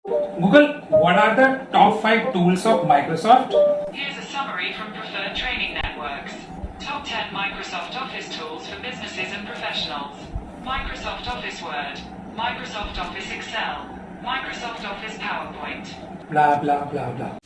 Google, what are the top 5 tools of Microsoft? Here's a summary from preferred training networks. Top 10 Microsoft Office tools for businesses and professionals. Microsoft Office Word, Microsoft Office Excel, Microsoft Office PowerPoint. Blah, blah, blah, blah.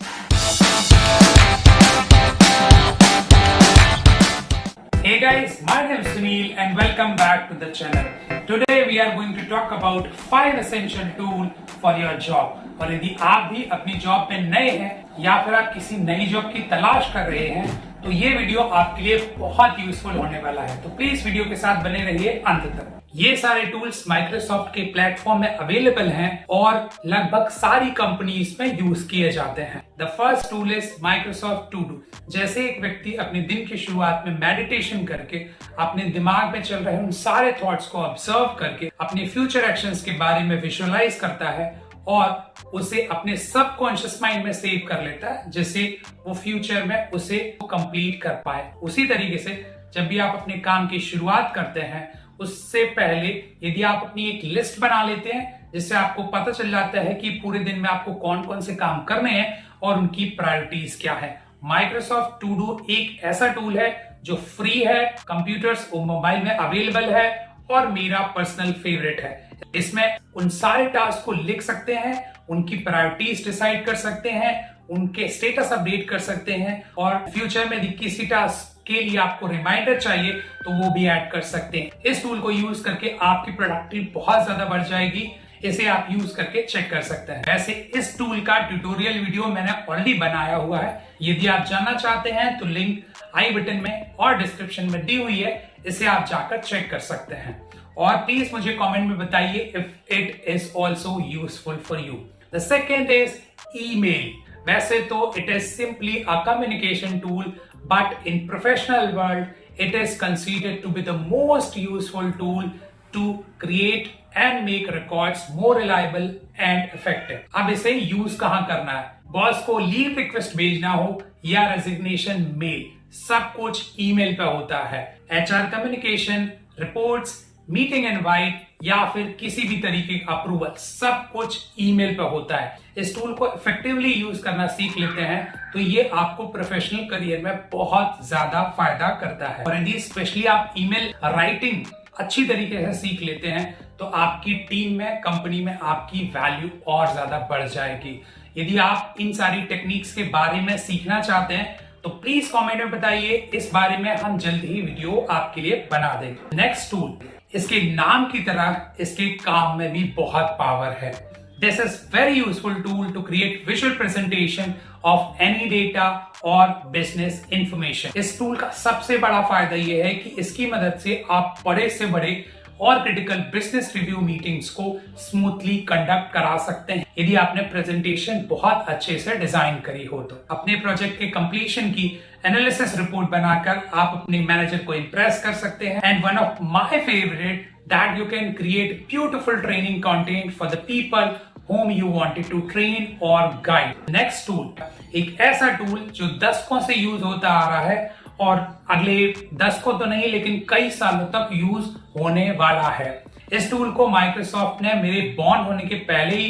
Hey guys, my name is Neel and welcome back to the channel. Today we are going to talk about 5 essential tools for your job. और यदि आप भी अपनी job में नए हैं या फिर आप किसी नई जॉब की तलाश कर रहे हैं तो ये वीडियो आपके लिए बहुत यूजफुल होने वाला है। तो प्लीज वीडियो के साथ बने रहिए अंत तक। ये सारे टूल्स माइक्रोसॉफ्ट के प्लेटफॉर्म में अवेलेबल हैं और लगभग सारी कंपनीज में यूज किए जाते हैं। The first tool is Microsoft To Do. जैसे एक व्यक्ति अपने दिन की शुरुआत में मेडिटेशन करके अपने दिमाग में चल रहे उन सारे थॉट्स को ऑब्जर्व करके अपने फ्यूचर एक्शंस के बारे में विजुअलाइज करता है और उसे अपने सबकॉन्शियस माइंड में सेव कर लेता है, जिससे वो फ्यूचर में उसे कंप्लीट कर पाए। उसी तरीके से जब भी आप अपने काम की शुरुआत करते हैं उससे पहले यदि आप अपनी एक लिस्ट बना लेते हैं जिससे आपको पता चल जाता है कि पूरे दिन में आपको कौन कौन से काम करने हैं और उनकी प्रायोरिटीज क्या है। माइक्रोसॉफ्ट टूडो एक ऐसा टूल है जो फ्री है, कंप्यूटर्स और मोबाइल में अवेलेबल है और मेरा पर्सनल फेवरेट है। इसमें उन सारे टास्क को लिख सकते हैं, उनकी प्रायोरिटीज डिसाइड कर सकते हैं, उनके स्टेटस अपडेट कर सकते हैं और फ्यूचर में किसी टास्क के लिए आपको रिमाइंडर चाहिए तो वो भी ऐड कर सकते हैं। इस टूल को यूज करके आपकी प्रोडक्टिविटी बहुत ज्यादा बढ़ जाएगी। इसे आप यूज करके चेक कर सकते हैं। वैसे इस टूल का ट्यूटोरियल वीडियो मैंने ऑलरेडी बनाया हुआ है। यदि आप जानना चाहते हैं तो लिंक आई बटन में और डिस्क्रिप्शन में दी हुई है, इसे आप जाकर चेक कर सकते हैं। और प्लीज मुझे कमेंट में बताइए if it is also useful for you. The second is email. वैसे तो it is simply a communication tool, but in professional world it is considered to be the most useful tool to create and make records more reliable and effective. अब इसे use कहां करना है? Boss को leave request भेजना हो या resignation mail, सब कुछ ईमेल पे होता है। HR communication, reports, meeting invite या फिर किसी भी तरीके का अप्रूवल, सब कुछ ईमेल पे होता है। इस टूल को इफेक्टिवली यूज करना सीख लेते हैं तो ये आपको प्रोफेशनल करियर में बहुत ज्यादा फायदा करता है। और यदि स्पेशली आप ईमेल राइटिंग अच्छी तरीके से सीख लेते हैं तो आपकी टीम में, कंपनी में आपकी वैल्यू और ज्यादा बढ़ जाएगी। यदि आप इन सारी टेक्निक्स के बारे में सीखना चाहते हैं तो प्लीज कमेंट में बताइए, इस बारे में हम जल्द ही वीडियो आपके लिए बना देंगे। नेक्स्ट टूल, इसके नाम की तरह इसके काम में भी बहुत पावर है। This is very useful tool to create visual presentation of any data और बिजनेस इंफॉर्मेशन। इस टूल का सबसे बड़ा फायदा यह है कि इसकी मदद से आप बड़े से बड़े और क्रिटिकल बिजनेस रिव्यू मीटिंग्स को स्मूथली कंडक्ट करा सकते हैं। यदि आपने प्रेजेंटेशन बहुत अच्छे से डिजाइन करी हो तो अपने प्रोजेक्ट के कंप्लीशन की एनालिसिस रिपोर्ट बनाकर आप अपने मैनेजर को इंप्रेस कर सकते हैं। And one of my favourite, that you can create beautiful training content for the people whom you wanted to train or guide. Next tool, एक ऐसा टूल जो दशकों से यूज होता आ रहा है और अगले 10 को तो नहीं लेकिन कई सालों तक यूज होने वाला है। इस टूल को माइक्रोसॉफ्ट ने मेरे बॉर्न होने के पहले ही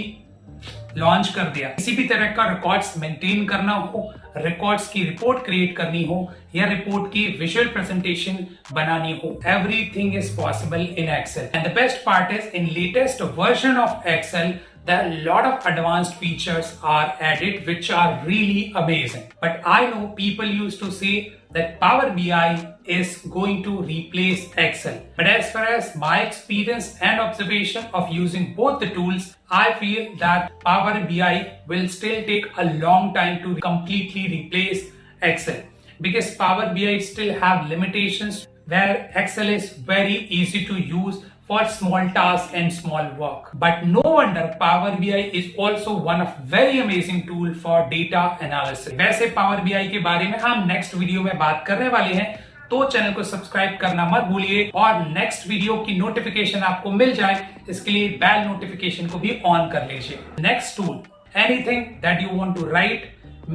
लॉन्च कर दिया। किसी भी तरह का रिकॉर्ड्स मेंटेन करना हो, रिकॉर्ड्स की रिपोर्ट क्रिएट करनी हो या रिपोर्ट की विजुअल प्रेजेंटेशन बनानी हो, everything is possible in Excel. And the best part is in latest version of Excel there are a lot of advanced features are added which are really amazing. But I know people used to say that Power BI is going to replace Excel. But as far as my experience and observation of using both the tools, I feel that Power BI will still take a long time to completely replace Excel because Power BI still have limitations where Excel is very easy to use for small tasks and small work. But no wonder Power BI is also one of very amazing tool for data analysis. वैसे Power BI के बारे में हम next video में बात करने वाले हैं, तो चैनल को सब्सक्राइब करना मत भूलिए और नेक्स्ट वीडियो की नोटिफिकेशन आपको मिल जाए इसके लिए बेल नोटिफिकेशन को भी ऑन कर लीजिए। Next tool, anything that you want to write,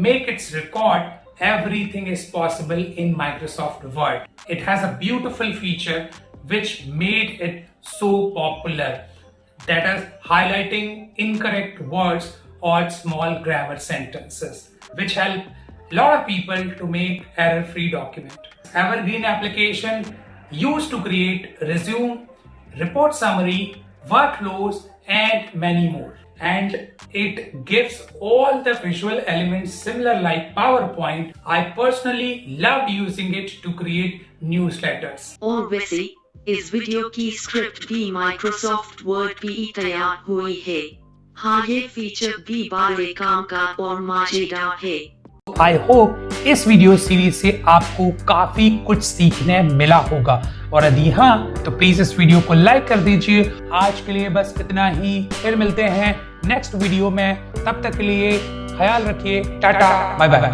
make its record, everything is possible in Microsoft Word. It has a beautiful feature which made it so popular, that is highlighting incorrect words or small grammar sentences, which help a lot of people to make error-free document. Evergreen application used to create resume, report summary, workflows, and many more. And it gives all the visual elements similar like PowerPoint. I personally loved using it to create newsletters. और वैसे इस video की script भी Microsoft word पे तैयार हुई है। हाँ, ये फीचर भी बड़े काम का और मजेदार है। आई होप इस वीडियो सीरीज से आपको काफी कुछ सीखने मिला होगा, और यदि हाँ तो प्लीज इस वीडियो को लाइक कर दीजिए। आज के लिए बस इतना ही, फिर मिलते हैं नेक्स्ट वीडियो में। तब तक के लिए ख्याल रखिए। Ta-ta, bye bye.